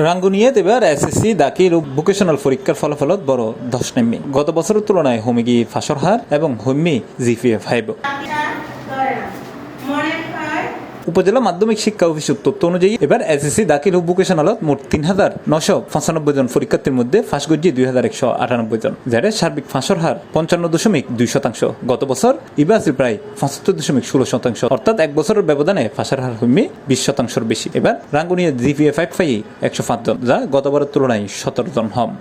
রাঙ্গুনিয়াত এবার এসএসসি দাখিল ও ভোকেশনাল পরীক্ষার ফলাফলত বড় ধস নেমে গত বছরের তুলনায় হমিগি ফাঁসর হার এবং হম্মি জিপিএ 5। উপজেলা মাধ্যমিক শিক্ষা অফিসের তথ্য অনুযায়ী এবার এসএসসি দাখিল ও ভোকেশনালত মোট ৩,৯৯৫ জন পরীক্ষার্থীর মধ্যে ফাঁস গজ্জি ২,১৯৮ জন, যার সার্বিক ফাঁসর হার ৫৫.২%। গত বছর ইবাসি প্রায় ৭৫.১৬%, অর্থাৎ এক বছরের ব্যবধানে ফাঁসের হার হইমে ২০%-র বেশি। এবার রাঙ্গুনিয়া জিপিএ 5 পাই ১০৫ জন, যা গতবারের তুলনায় ১৭ জন কম।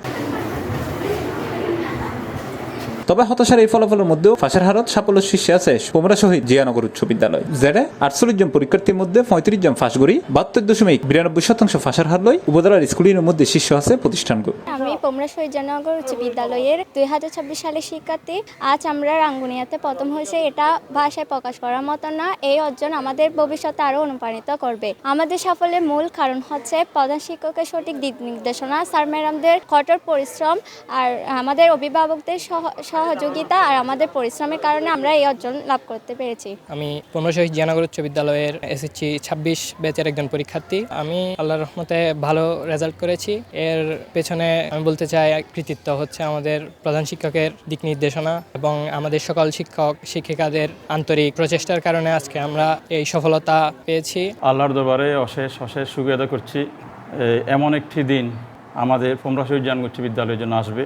তবে হতাশার এই ফলাফলের মধ্যেও ফাঁসের হারত সাফল্য শীর্ষে আছে পোমরা শহীদ জিয়ানগর উচ্চ বিদ্যালয়, যেটা ৪৮ জন পরীক্ষার্থীর মধ্যে ৩৫ জন ফাঁস করি ৭২.৯২% ফাঁসের হার লয়। উপজেলার স্কুলের মধ্যে শীর্ষ আছে প্রতিষ্ঠানগুলো। আমি পোমরা শহীদ জিয়ানগর উচ্চ বিদ্যালয়ের ২০২৬ সালের শিক্ষার্থী। আজ আমরা রাঙ্গুনিয়াতে প্রথম হয়েছে, এটা ভাষায় প্রকাশ করার মতো না। এই অর্জন আমাদের ভবিষ্যতে আরো অনুপ্রাণিত করবে। আমাদের সাফল্যের মূল কারণ হচ্ছে প্রধান শিক্ষকের সঠিক দিক নির্দেশনা, স্যার ম্যাডামদের কঠোর পরিশ্রম আর আমাদের অভিভাবকদের সহযোগিতা আর আমাদের পরিশ্রমের কারণে আমরা এই অর্জন লাভ করতে পেরেছি। আমি পোমরা শহীদ জিয়ানগর উচ্চ বিদ্যালয়ের এসএসসি ২৬ ব্যাচের একজন পরীক্ষার্থী। আমি আল্লাহর রহমতে ভালো রেজাল্ট করেছি। এর পেছনে আমি বলতে চাই কৃতিত্ব হচ্ছে আমাদের প্রধান শিক্ষকের দিক নির্দেশনা এবং আমাদের সকল শিক্ষক শিক্ষিকাদের আন্তরিক প্রচেষ্টার কারণে আজকে আমরা এই সফলতা পেয়েছি। আল্লাহর দরবারে অশেষ শুকরিয়া আদায় করছি। এমন একটি দিন আমাদের পোমরা শহীদ জিয়ানগর উচ্চ বিদ্যালয়ের জন্য আসবে,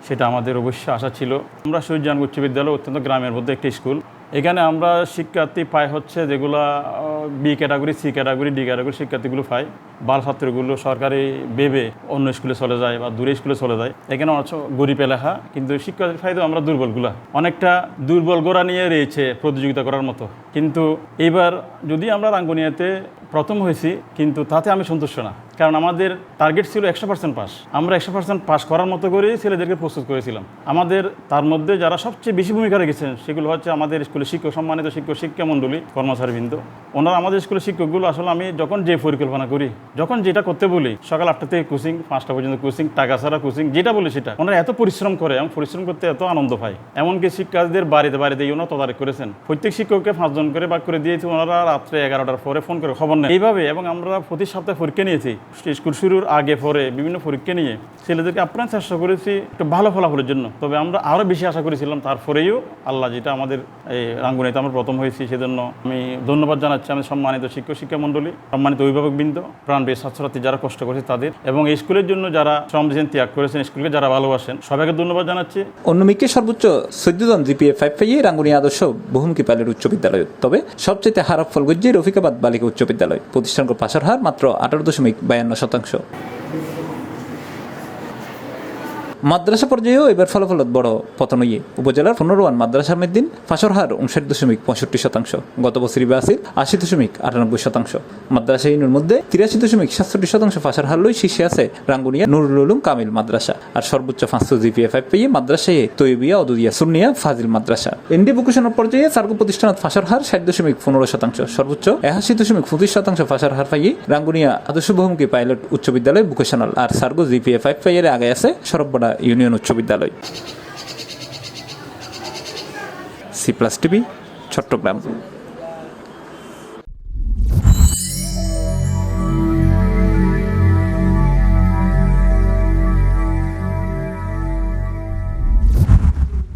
সেটা আমাদের অবশ্যই আশা ছিল। আমরা শহীদ জিয়ানগর উচ্চ বিদ্যালয় অত্যন্ত গ্রামের মধ্যে একটি স্কুল। এখানে আমরা শিক্ষার্থী পাই হচ্ছে যেগুলো B category, C category, D category শিক্ষার্থীগুলো পাই। বাল ছাত্রগুলো সরকারি ভেবে অন্য স্কুলে চলে যায় বা দূরে স্কুলে চলে যায়। এখানে অনেক গরিব এলাকা, কিন্তু শিক্ষার্থীর ফায়দা আমরা দুর্বলগুলা অনেকটা দুর্বল গোড়া নিয়ে রয়েছে প্রতিযোগিতা করার মতো। কিন্তু এইবার যদি আমরা রাঙ্গুনিয়াতে প্রথম হয়েছি, কিন্তু তাতে আমি সন্তুষ্ট না, কারণ আমাদের টার্গেট ছিল ১০০% পাস। আমরা ১০০% পাস করার মতো করেই ছেলেদেরকে প্রস্তুত করেছিলাম। আমাদের তার মধ্যে যারা সবচেয়ে বেশি ভূমিকা রেখেছেন সেগুলো হচ্ছে আমাদের স্কুলের শিক্ষক, সম্মানিত শিক্ষা মণ্ডলী, কর্মচারীবৃন্দ। ওনারা আমাদের স্কুলের শিক্ষকগুলো আসলে আমি যখন যে পরিকল্পনা করি, যখন যেটা করতে বলি, সকাল ৮টা থেকে কোচিং, ৫টা পর্যন্ত কোচিং, টাকা ছাড়া কোচিং, যেটা বলি সেটা ওনারা এত পরিশ্রম করে এবং পরিশ্রম করতে এত আনন্দ পায়। এমনকি শিক্ষার্থীদের বাড়িতে ওনারা তদারক করেছেন। প্রত্যেক শিক্ষককে ৫ জন করে ভাগ করে দিয়েছি। ওনারা রাত্রে ১১টার পরে ফোন করে খবর নেয় এইভাবে। এবং আমরা প্রতি সপ্তাহে পরীক্ষা নিয়েছি, স্কুল শুরুর আগে পরে বিভিন্ন পরীক্ষা নিয়ে ছেলেদেরকে আপ্রাণ চেষ্টা করেছি একটু ভালো ফলাফলের জন্য। তবে আমরা আরও বেশি আশা করেছিলাম, তারপরেও আল্লাহ যেটা আমাদের এই রাঙ্গুনিয়াতে আমরা প্রথম হয়েছি, সেজন্য আমি ধন্যবাদ জানাচ্ছি আমাদের সম্মানিত শিক্ষা মণ্ডলী, সম্মানিত অভিভাবকবৃন্দ, প্রাণপ্রিয় ছাত্রছাত্রী যারা কষ্ট করেছে তাদের, এবং এই স্কুলের জন্য যারা শ্রম দিয়েছেন, ত্যাগ করেছেন, স্কুলকে যারা ভালোবাসেন, সবাইকে ধন্যবাদ জানাচ্ছি। অন্যদিকে সর্বোচ্চ ১৪ জন জিপিএ 5 পাইয়ে রাঙ্গুনিয়া আদর্শ বহুমুখী পাইলট উচ্চ বিদ্যালয়। তবে সবচেয়ে খারাপ ফল গজ্জি রফিকাবাদ বালিকা উচ্চ বিদ্যালয়। প্রতিষ্ঠানগুলোর পাশের হার মাত্র ১৮.৫২%। মাদ্রাসা পর্যায়েও এবার ফলাফলত বড় পতন হইয়ে উপজেলার ১৫ মাদ্রাসার মেদিন ফাঁসর হার ৫৯.৬৫%। গত বছর ইবাসির ৮০.৯৮%। মাদ্রাসা ইউনিয়নের মধ্যে ৮৩.৬৭% ফাঁসের হার লই শীর্ষে আছে রাঙ্গুনিয়া নুরুল উলুম কামিল মাদ্রাসা। আর সর্বোচ্চ ৫০০ জিপিএ 5 পেয়ে মাদ্রাসায় তৈবিয়া অদুদিয়া সুন্নিয়া ফাজিল মাদ্রাসা। এনডি ভোকেশনাল পর্যায়ে সার্গো প্রতিষ্ঠানত ফাঁসের হার ৬০.১৫%। সর্বোচ্চ ৮১.২৫% ফাঁসের হার পাইয়ে রাঙ্গুনিয়া আদর্শ বহুমুখী পাইলট উচ্চ বিদ্যালয় ভোকেশনাল। আর সার্গো জিপিএ 5 পাইয়ের আগে আছে সরবরা ইউনিয়ন উচ্চ বিদ্যালয়। C+ TV, Chittagong.